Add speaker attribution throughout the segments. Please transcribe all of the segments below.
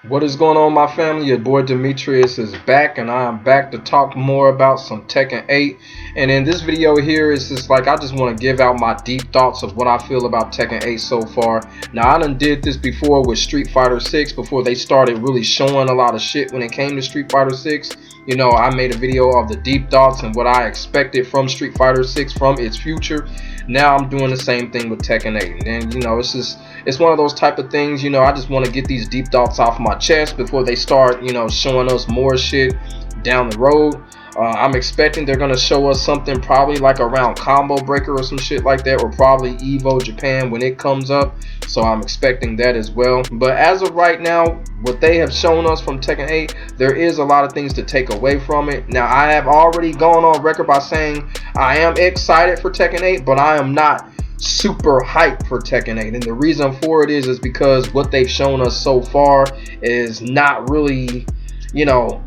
Speaker 1: What is going on, my family? Your boy Demetrius is back, and I am back to talk more about some Tekken 8. And in this video here, it's just like I just want to give out my deep thoughts of what I feel about Tekken 8 so far. Now, I done did this before with Street Fighter 6 before they started really showing a lot of shit when it came to Street Fighter 6. You know, I made a video of the deep thoughts and what I expected from Street Fighter 6 from its future. Now I'm doing the same thing with Tekken 8, and you know, it's one of those type of things. You know, I just want to get these deep thoughts off my chest before they start, you know, showing us more shit down the road. I'm expecting they're gonna show us something probably like around Combo Breaker or some shit like that, or probably Evo Japan when it comes up. So I'm expecting that as well. But as of right now, what they have shown us from Tekken 8, there is a lot of things to take away from it. Now, I have already gone on record by saying I am excited for Tekken 8, but I am not super hyped for Tekken 8, and the reason for it is because what they've shown us so far is not really, you know,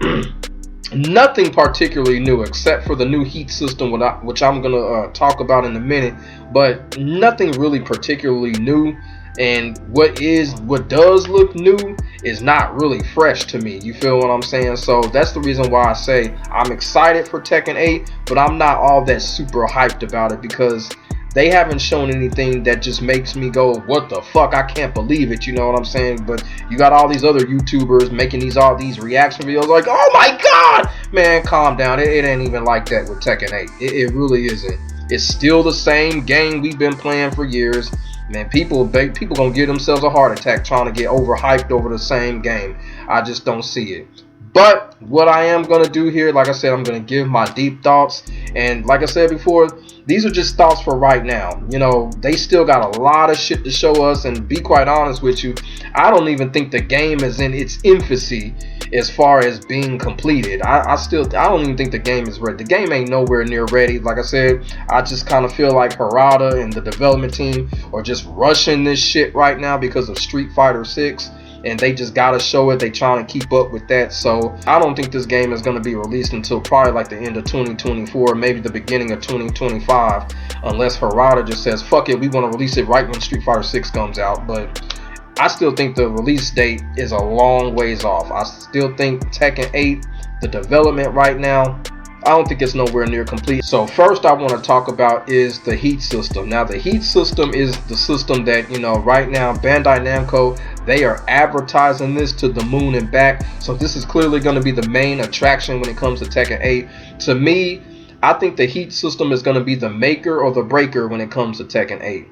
Speaker 1: nothing particularly new except for the new heat system, which I'm gonna talk about in a minute, but nothing really particularly new. And what does look new is not really fresh to me. You feel what I'm saying? So that's the reason why I say I'm excited for Tekken 8, but I'm not all that super hyped about it, because they haven't shown anything that just makes me go, what the fuck, I can't believe it, you know what I'm saying? But you got all these other YouTubers making all these reaction videos like, oh my god! Man, calm down. It ain't even like that with Tekken 8. It really isn't. It's still the same game we've been playing for years. Man, people gonna give themselves a heart attack trying to get overhyped over the same game. I just don't see it. But what I am gonna do here, like I said, I'm gonna give my deep thoughts, and like I said before, these are just thoughts for right now. You know, they still got a lot of shit to show us, and be quite honest with you, I don't even think the game is in its infancy as far as being completed. I don't even think the game is ready. The game ain't nowhere near ready. Like I said, I just kind of feel like Harada and the development team are just rushing this shit right now because of Street Fighter 6. And they just gotta show it. They trying to keep up with that. So I don't think this game is gonna be released until probably like the end of 2024, maybe the beginning of 2025, unless Harada just says, fuck it, we want to release it right when Street Fighter 6 comes out. But I still think the release date is a long ways off. I still think Tekken 8, the development right now, I don't think it's nowhere near complete. So first I want to talk about is the heat system. Now, the heat system is the system that, you know, right now Bandai Namco, they are advertising this to the moon and back. So this is clearly going to be the main attraction when it comes to Tekken 8. To me, I think the heat system is going to be the maker or the breaker when it comes to Tekken 8.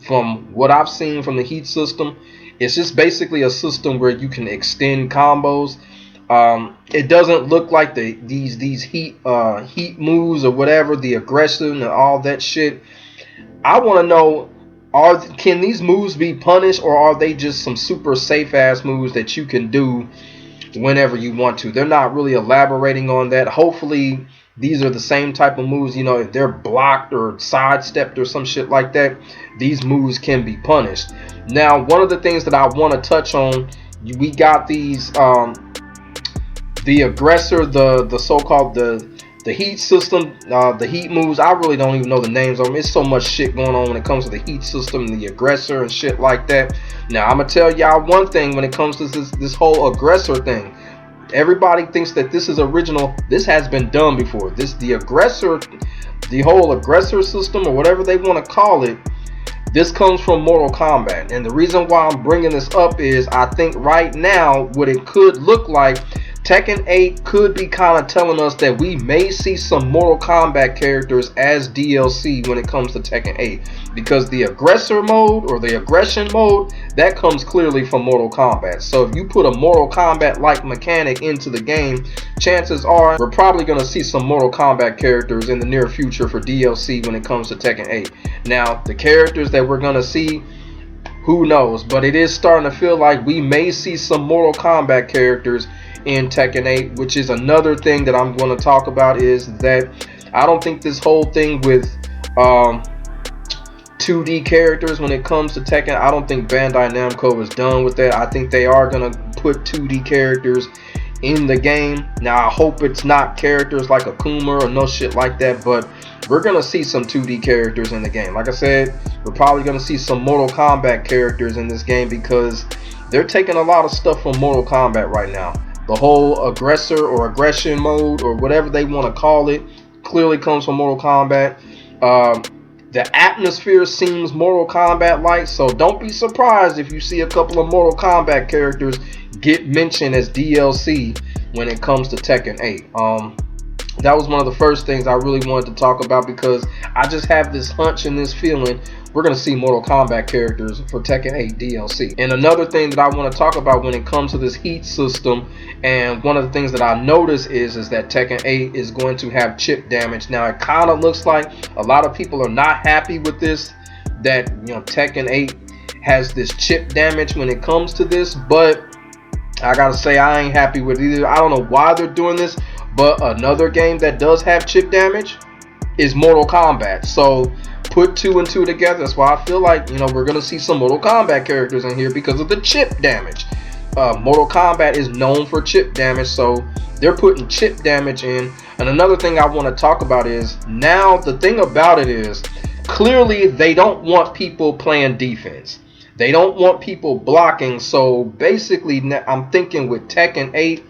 Speaker 1: From what I've seen from the heat system, it's just basically a system where you can extend combos. It doesn't look like these heat moves or whatever, the aggression and all that shit. I want to know, can these moves be punished, or are they just some super safe ass moves that you can do whenever you want to? They're not really elaborating on that. Hopefully these are the same type of moves, you know, if they're blocked or sidestepped or some shit like that, these moves can be punished. Now, one of the things that I want to touch on, we got these the aggressor, the so-called the heat system, the heat moves. I really don't even know the names of them. It's so much shit going on when it comes to the heat system and the aggressor and shit like that. Now, I'm gonna tell y'all one thing when it comes to this whole aggressor thing. Everybody thinks that this is original. This has been done before. The aggressor, the whole aggressor system, or whatever they want to call it, this comes from Mortal Kombat. And the reason why I'm bringing this up is I think right now what it could look like, Tekken 8 could be kind of telling us that we may see some Mortal Kombat characters as DLC when it comes to Tekken 8, because the aggressor mode or the aggression mode, that comes clearly from Mortal Kombat. So if you put a Mortal Kombat like mechanic into the game, chances are we're probably going to see some Mortal Kombat characters in the near future for DLC when it comes to Tekken 8. Now, the characters that we're going to see, who knows, but it is starting to feel like we may see some Mortal Kombat characters in Tekken 8, which is another thing that I'm going to talk about, is that I don't think this whole thing with 2D characters when it comes to Tekken, I don't think Bandai Namco is done with that. I think they are going to put 2D characters in the game. Now, I hope it's not characters like Akuma or no shit like that, but we're going to see some 2D characters in the game. Like I said, we're probably going to see some Mortal Kombat characters in this game, because they're taking a lot of stuff from Mortal Kombat right now. The whole aggressor or aggression mode or whatever they want to call it clearly comes from Mortal Kombat. The atmosphere seems Mortal Kombat like, so don't be surprised if you see a couple of Mortal Kombat characters get mentioned as DLC when it comes to Tekken 8. That was one of the first things I really wanted to talk about, because I just have this hunch and this feeling we're going to see Mortal Kombat characters for Tekken 8 DLC. And another thing that I want to talk about when it comes to this heat system, and one of the things that I noticed is that Tekken 8 is going to have chip damage. Now it kind of looks like a lot of people are not happy with this, that Tekken 8 has this chip damage when it comes to this, but I gotta say I ain't happy with it either. I don't know why they're doing this, but another game that does have chip damage is Mortal Kombat. So put 2 and 2 together. That's why I feel like we're gonna see some Mortal Kombat characters in here because of the chip damage. Mortal Kombat is known for chip damage, so they're putting chip damage in. And another thing I want to talk about is, now the thing about it is, clearly they don't want people playing defense. They don't want people blocking. So basically, I'm thinking with Tekken 8,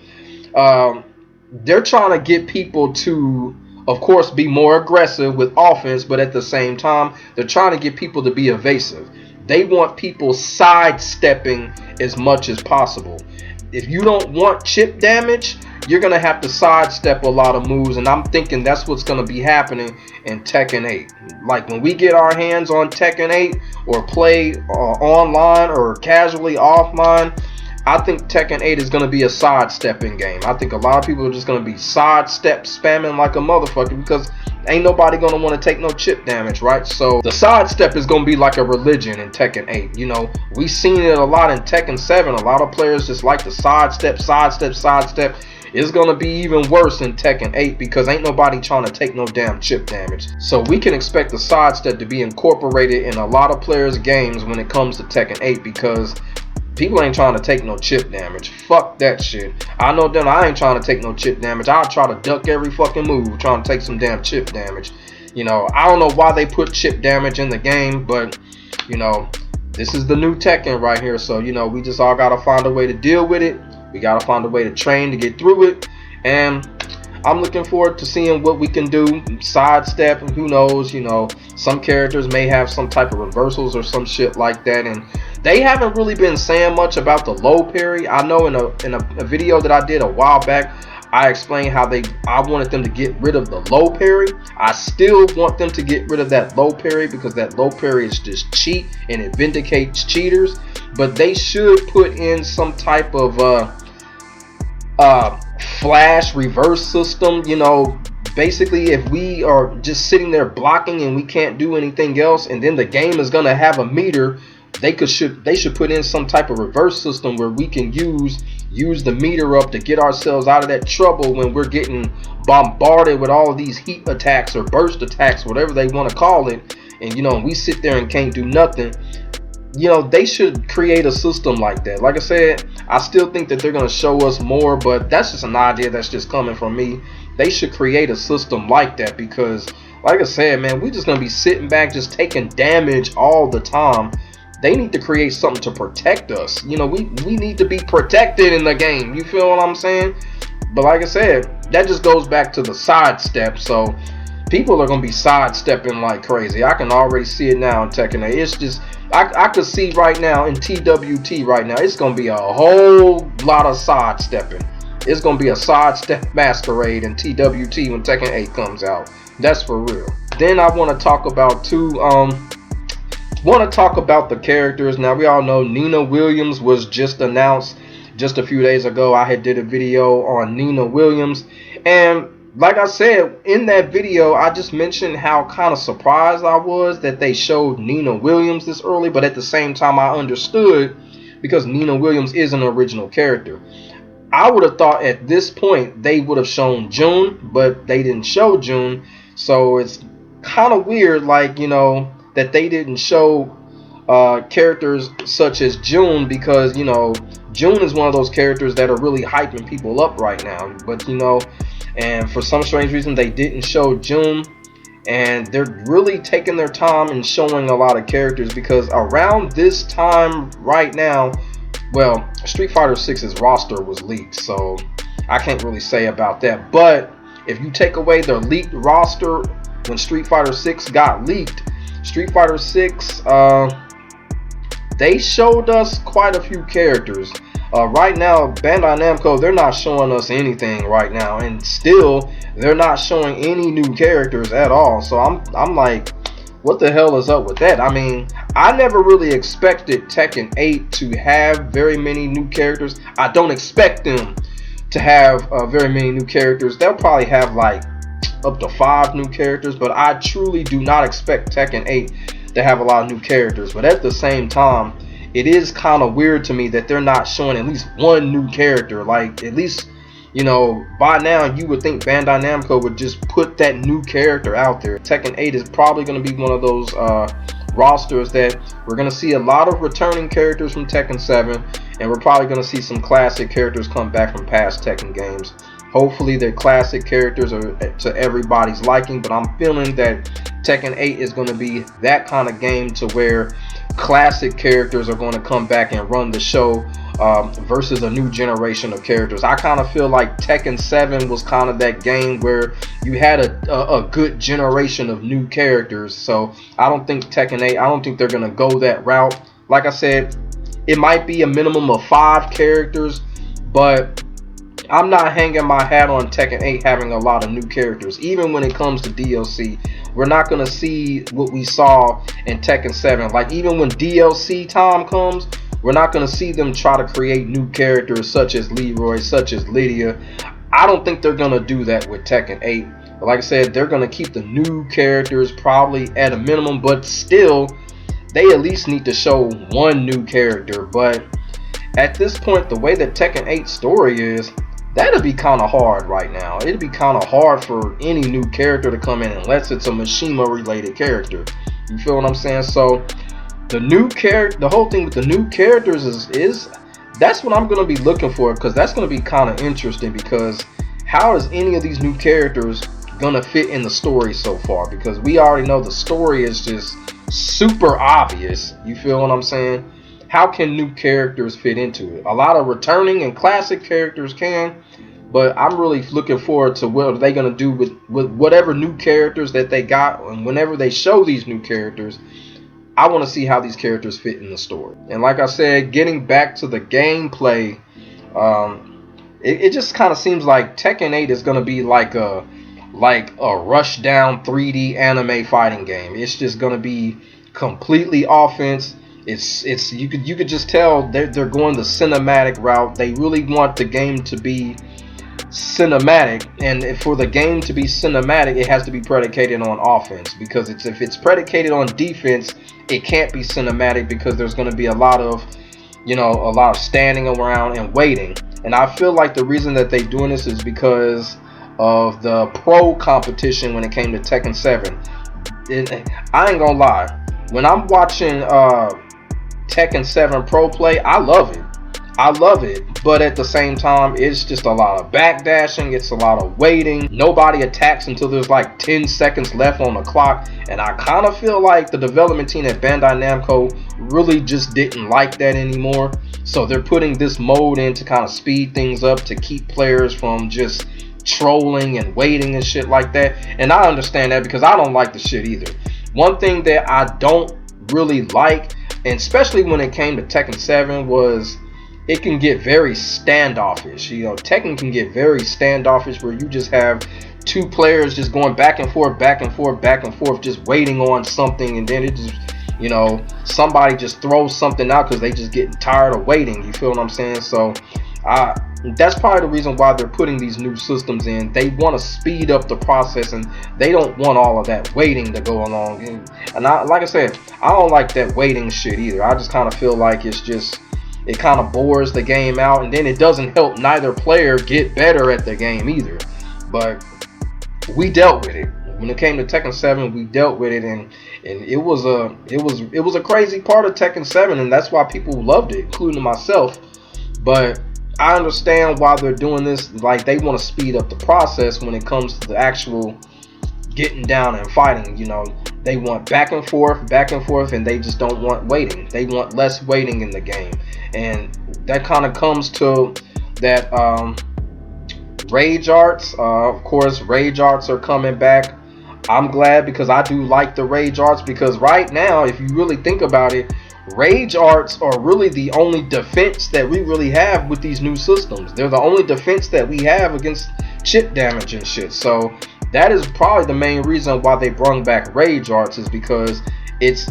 Speaker 1: they're trying to get people to, of course, be more aggressive with offense, but at the same time, they're trying to get people to be evasive. They want people sidestepping as much as possible. If you don't want chip damage, you're going to have to sidestep a lot of moves, and I'm thinking that's what's going to be happening in Tekken 8. Like when we get our hands on Tekken 8 or play online or casually offline, I think Tekken 8 is going to be a sidestepping game. I think a lot of people are just going to be sidestep spamming like a motherfucker, because ain't nobody going to want to take no chip damage, right? So the sidestep is going to be like a religion in Tekken 8. We've seen it a lot in Tekken 7. A lot of players just like to sidestep. It's going to be even worse in Tekken 8 because ain't nobody trying to take no damn chip damage. So we can expect the sidestep to be incorporated in a lot of players' games when it comes to Tekken 8, because people ain't trying to take no chip damage. Fuck that shit. I know them. I ain't trying to take no chip damage. I'll try to duck every fucking move trying to take some damn chip damage. I don't know why they put chip damage in the game, but this is the new Tekken right here. So we just all gotta find a way to deal with it. We gotta find a way to train to get through it, and I'm looking forward to seeing what we can do. Sidestep, and who knows, some characters may have some type of reversals or some shit like that, and they haven't really been saying much about the low parry. I know in a video that I did a while back, I explained how I wanted them to get rid of the low parry. I still want them to get rid of that low parry, because that low parry is just cheat and it vindicates cheaters. But they should put in some type of flash reverse system. Basically, if we are just sitting there blocking and we can't do anything else, and then the game is gonna have a meter, they should put in some type of reverse system where we can use the meter up to get ourselves out of that trouble when we're getting bombarded with all of these heat attacks or burst attacks, whatever they want to call it, and we sit there and can't do nothing. They should create a system like that. Like I said, I still think that they're going to show us more, but that's just an idea that's just coming from me. They should create a system like that, because like I said, man, we just going to be sitting back just taking damage all the time. They need to create something to protect us. We need to be protected in the game. You feel what I'm saying? But like I said, that just goes back to the sidestep. So people are going to be sidestepping like crazy. I can already see it now in Tekken 8. It's just, I could see right now in TWT right now, it's going to be a whole lot of sidestepping. It's going to be a sidestep masquerade in TWT when Tekken 8 comes out. That's for real. Then I want to talk about the characters. Now we all know Nina Williams was just announced just a few days ago. I had did a video on Nina Williams, and like I said in that video, I just mentioned how kind of surprised I was that they showed Nina Williams this early, but at the same time I understood, because Nina Williams is an original character. I would have thought at this point they would have shown June, but they didn't show June. So it's kind of weird, like, that they didn't show characters such as June, because June is one of those characters that are really hyping people up right now. But and for some strange reason they didn't show June, and they're really taking their time and showing a lot of characters, because around this time right now, well, Street Fighter 6's roster was leaked, so I can't really say about that. But if you take away the leaked roster when Street Fighter 6 got leaked, Street Fighter 6, they showed us quite a few characters. Right now, Bandai Namco, they're not showing us anything right now, and still they're not showing any new characters at all. So I'm like, what the hell is up with that? I mean, I never really expected Tekken 8 to have very many new characters. I don't expect them to have very many new characters. They'll probably have like up to 5 new characters, but I truly do not expect Tekken 8 to have a lot of new characters. But at the same time, it is kind of weird to me that they're not showing at least one new character. Like, at least, you know, by now you would think Bandai Namco would just put that new character out there. Tekken 8 is probably going to be one of those rosters that we're going to see a lot of returning characters from Tekken 7, and we're probably going to see some classic characters come back from past Tekken games. Hopefully their classic characters are to everybody's liking, but I'm feeling that Tekken 8 is going to be that kind of game to where classic characters are going to come back and run the show versus a new generation of characters. I kind of feel like Tekken 7 was kind of that game where you had a good generation of new characters. So I don't think Tekken 8, I don't think they're going to go that route. Like I said, it might be a minimum of 5 characters, but I'm not hanging my hat on Tekken 8 having a lot of new characters. Even when it comes to DLC, we're not going to see what we saw in Tekken 7. Like, even when DLC time comes, we're not going to see them try to create new characters such as Leroy, such as Lydia. I don't think they're going to do that with Tekken 8. But like I said, they're going to keep the new characters probably at a minimum, but still, they at least need to show one new character. But at this point, the way that Tekken 8 story is, that'd be kind of hard right now. It'd be kind of hard for any new character to come in unless it's a Mishima related character. You feel what I'm saying? So the new character, the whole thing with the new characters is that's what I'm gonna be looking for, because that's gonna be kind of interesting. Because how is any of these new characters gonna fit in the story so far? Because we already know the story is just super obvious. You feel what I'm saying? How can new characters fit into it? A lot of returning and classic characters can, but I'm really looking forward to what they're going to do with whatever new characters that they got. And whenever they show these new characters, I want to see how these characters fit in the story. And like I said, getting back to the gameplay, it just kind of seems like Tekken 8 is going to be like a rush down 3D anime fighting game. It's just going to be completely offense. It's you could just tell they're going the cinematic route. They really want the game to be cinematic, and for the game to be cinematic, it has to be predicated on offense. Because if it's predicated on defense, it can't be cinematic, because there's going to be a lot of standing around and waiting. And I feel like the reason that they're doing this is because of the pro competition when it came to Tekken 7. I ain't gonna lie, when I'm watching Tekken 7 Pro play, I love it, but at the same time, it's just a lot of backdashing, it's a lot of waiting. Nobody attacks until there's like 10 seconds left on the clock, and I kind of feel like the development team at Bandai Namco really just didn't like that anymore. So they're putting this mode in to kind of speed things up, to keep players from just trolling and waiting and shit like that. And I understand that, because I don't like the shit either. One thing that I don't really like, and especially when it came to Tekken 7, was it can get very standoffish. You know, Tekken can get very standoffish, where you just have two players just going back and forth, just waiting on something, and then it just, somebody just throws something out because they just getting tired of waiting. You feel what I'm saying? So that's probably the reason why they're putting these new systems in. They want to speed up the process, and they don't want all of that waiting to go along. And like I said, I don't like that waiting shit either. I just kind of feel like it kind of bores the game out, and then it doesn't help neither player get better at the game either. But we dealt with it. When it came to Tekken 7, we dealt with it, and it was a crazy part of Tekken 7, and that's why people loved it, including myself. But I understand why they're doing this. Like, they want to speed up the process when it comes to the actual getting down and fighting. They want back and forth, and they just don't want waiting. They want less waiting in the game. And that kind of comes to that rage arts. Of course, rage arts are coming back. I'm glad, because I do like the rage arts, because right now, if you really think about it, rage arts are really the only defense that we really have with these new systems. They're the only defense that we have against chip damage and shit. So that is probably the main reason why they brought back rage arts, is because it's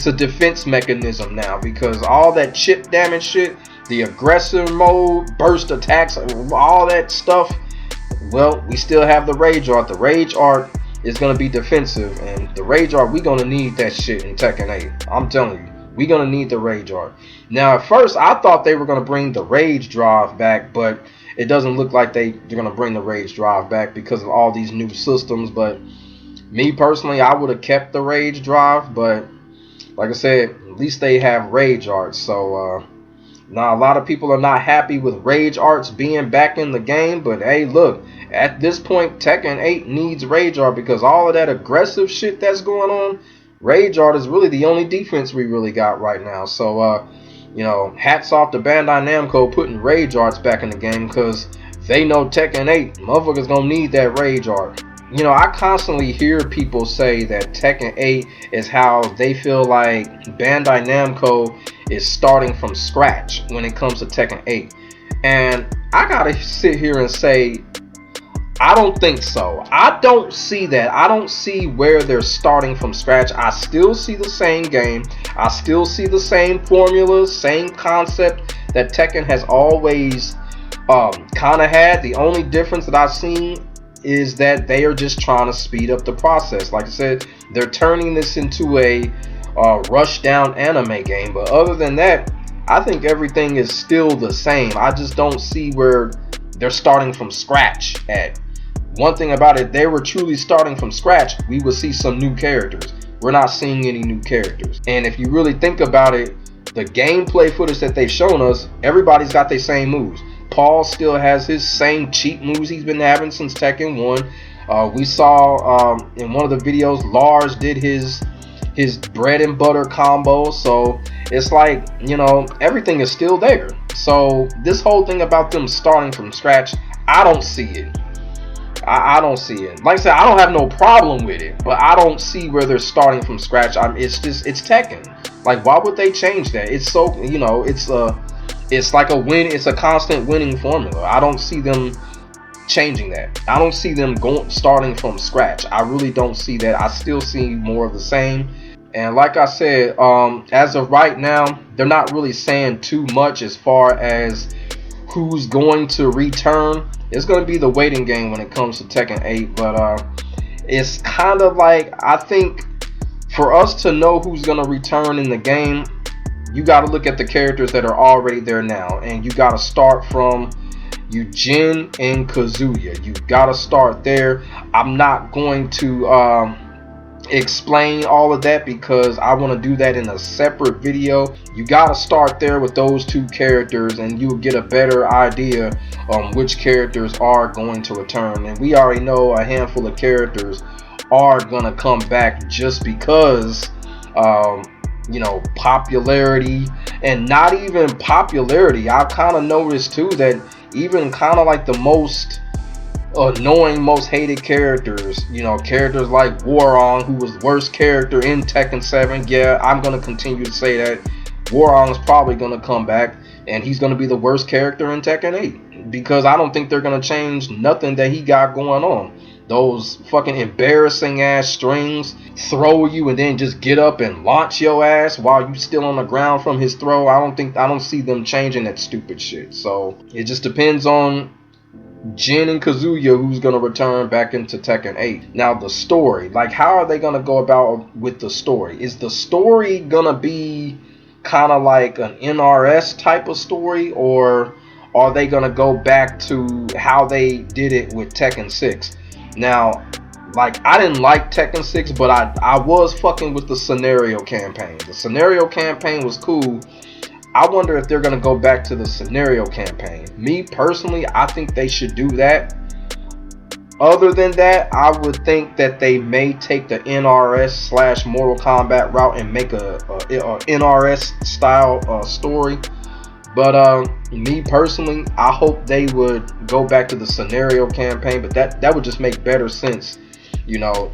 Speaker 1: a defense mechanism now, because all that chip damage shit, the aggressive mode, burst attacks, all that stuff, well, we still have the rage art. The rage art is going to be defensive, and the rage art, we're going to need that shit in Tekken 8. I'm telling you, we're going to need the rage art. Now, at first, I thought they were going to bring the rage drive back, but it doesn't look like they're going to bring the rage drive back because of all these new systems. But me personally, I would have kept the rage drive, but like I said, at least they have rage arts. So now a lot of people are not happy with rage arts being back in the game, but hey, look, at this point, Tekken 8 needs rage art, because all of that aggressive shit that's going on, rage art is really the only defense we really got right now. So you know, hats off to Bandai Namco putting rage arts back in the game, because they know Tekken 8 motherfuckers gonna need that rage art. You know, I constantly hear people say that Tekken 8 is how they feel like Bandai Namco is starting from scratch when it comes to Tekken 8. And I gotta sit here and say, I don't think so. I don't see that. I don't see where they're starting from scratch. I still see the same game. I still see the same formulas, same concept that Tekken has always kind of had. The only difference that I've seen is that they are just trying to speed up the process. Like I said, they're turning this into a rush down anime game. But other than that, I think everything is still the same. I just don't see where they're starting from scratch at. One thing about it, they were truly starting from scratch, we would see some new characters. We're not seeing any new characters. And if you really think about it, the gameplay footage that they've shown us, everybody's got their same moves. Paul still has his same cheap moves he's been having since Tekken 1. We saw in one of the videos, Lars did his bread and butter combo. So it's like, you know, everything is still there. So this whole thing about them starting from scratch, I don't see it. I don't see it. Like I said, I don't have no problem with it, but I don't see where they're starting from scratch. It's Tekken. Like, why would they change that? It's so, you know, it's like a win. It's a constant winning formula. I don't see them changing that. I don't see them starting from scratch. I really don't see that. I still see more of the same. And like I said, as of right now, they're not really saying too much as far as who's going to return. It's going to be the waiting game when it comes to Tekken 8, but it's kind of like, I think for us to know who's going to return in the game, you got to look at the characters that are already there now, and you got to start from Jin and Kazuya. You got to start there. I'm not going to explain all of that because I want to do that in a separate video. You got to start there with those two characters, and you'll get a better idea on which characters are going to return. And we already know a handful of characters are gonna come back just because you know, popularity. And not even popularity, I've kind of noticed too that even kind of like the most annoying, most hated characters, you know, characters like Warong, who was the worst character in Tekken 7. Yeah, I'm gonna continue to say that Warong is probably gonna come back, and he's gonna be the worst character in Tekken 8 because I don't think they're gonna change nothing that he got going on. Those fucking embarrassing ass strings, throw you and then just get up and launch your ass while you still on the ground from his throw. I don't see them changing that stupid shit. So it just depends on Jin and Kazuya who's gonna return back into Tekken 8. Now the story, like how are they gonna go about with the story? Is the story gonna be kind of like an NRS type of story, or are they gonna go back to how they did it with Tekken 6? Now, like, I didn't like Tekken 6, but I was fucking with the scenario campaign. The scenario campaign was cool. I wonder if they're going to go back to the scenario campaign. Me, personally, I think they should do that. Other than that, I would think that they may take the NRS / Mortal Kombat route and make a NRS style story. But me personally, I hope they would go back to the scenario campaign, but that would just make better sense, you know,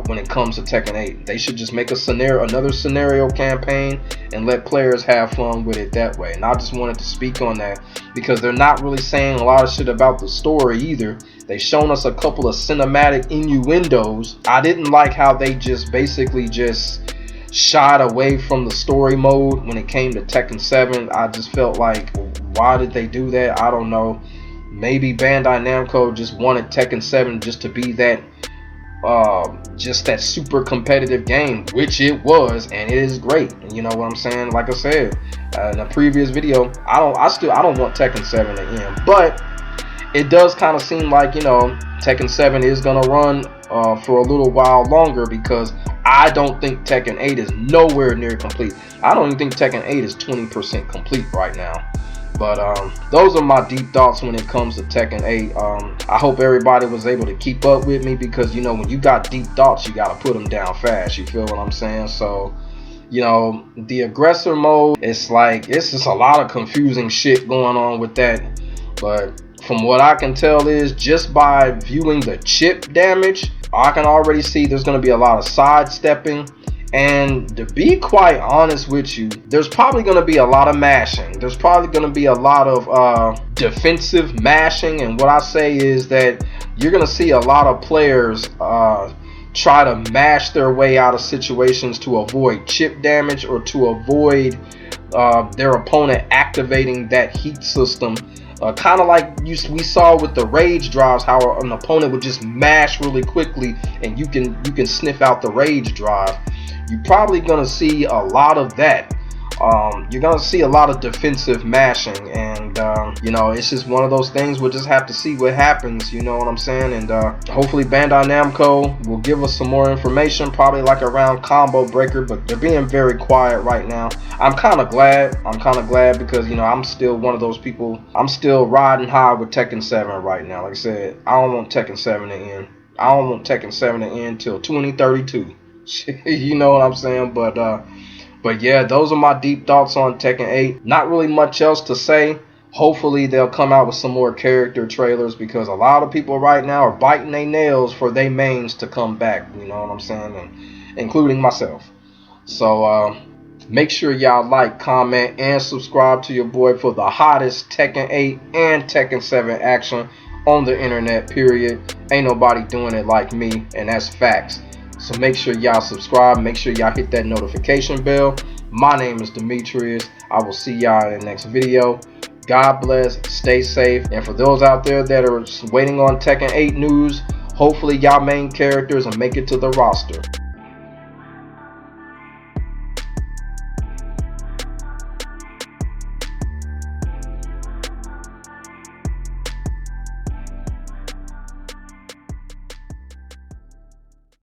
Speaker 1: when it comes to Tekken 8. They should just make another scenario campaign and let players have fun with it that way. And I just wanted to speak on that because they're not really saying a lot of shit about the story either. They've shown us a couple of cinematic innuendos. I didn't like how they just basically just shied away from the story mode when it came to Tekken 7. I just felt like, why did they do that? I don't know. Maybe Bandai Namco just wanted Tekken 7 just to be that just that super competitive game, which it was, and it is great. And you know what I'm saying? Like I said in a previous video, I don't want Tekken 7 to end, but it does kind of seem like, you know, Tekken 7 is gonna run for a little while longer, because I don't think Tekken 8 is nowhere near complete. I don't even think Tekken 8 is 20% complete right now. But those are my deep thoughts when it comes to Tekken 8. I hope everybody was able to keep up with me, because, you know, when you got deep thoughts, you got to put them down fast. You feel what I'm saying? So, you know, the aggressor mode, it's like, it's just a lot of confusing shit going on with that. But from what I can tell is, just by viewing the chip damage, I can already see there's going to be a lot of sidestepping. And to be quite honest with you, there's probably going to be a lot of mashing. There's probably going to be a lot of defensive mashing. And what I say is that you're going to see a lot of players try to mash their way out of situations to avoid chip damage, or to avoid their opponent activating that heat system. Kind of like we saw with the rage drives, how an opponent would just mash really quickly and you can sniff out the rage drive. You're probably going to see a lot of that. You're going to see a lot of defensive mashing, and you know, it's just one of those things. We'll just have to see what happens, you know what I'm saying? And hopefully Bandai Namco will give us some more information, probably like around Combo Breaker, but they're being very quiet right now. I'm kind of glad because, you know, I'm still one of those people. I'm still riding high with Tekken 7 right now. Like I said, I don't want Tekken 7 to end. I don't want Tekken 7 to end till 2032. You know what I'm saying? But yeah, those are my deep thoughts on Tekken 8. Not really much else to say. Hopefully they'll come out with some more character trailers, because a lot of people right now are biting their nails for their mains to come back. You know what I'm saying? And including myself. So make sure y'all like, comment, and subscribe to your boy for the hottest Tekken 8 and Tekken 7 action on the internet, period. Ain't nobody doing it like me, and that's facts. So make sure y'all subscribe. Make sure y'all hit that notification bell. My name is Demetrius. I will see y'all in the next video. God bless. Stay safe. And for those out there that are waiting on Tekken 8 news, hopefully y'all main characters will make it to the roster.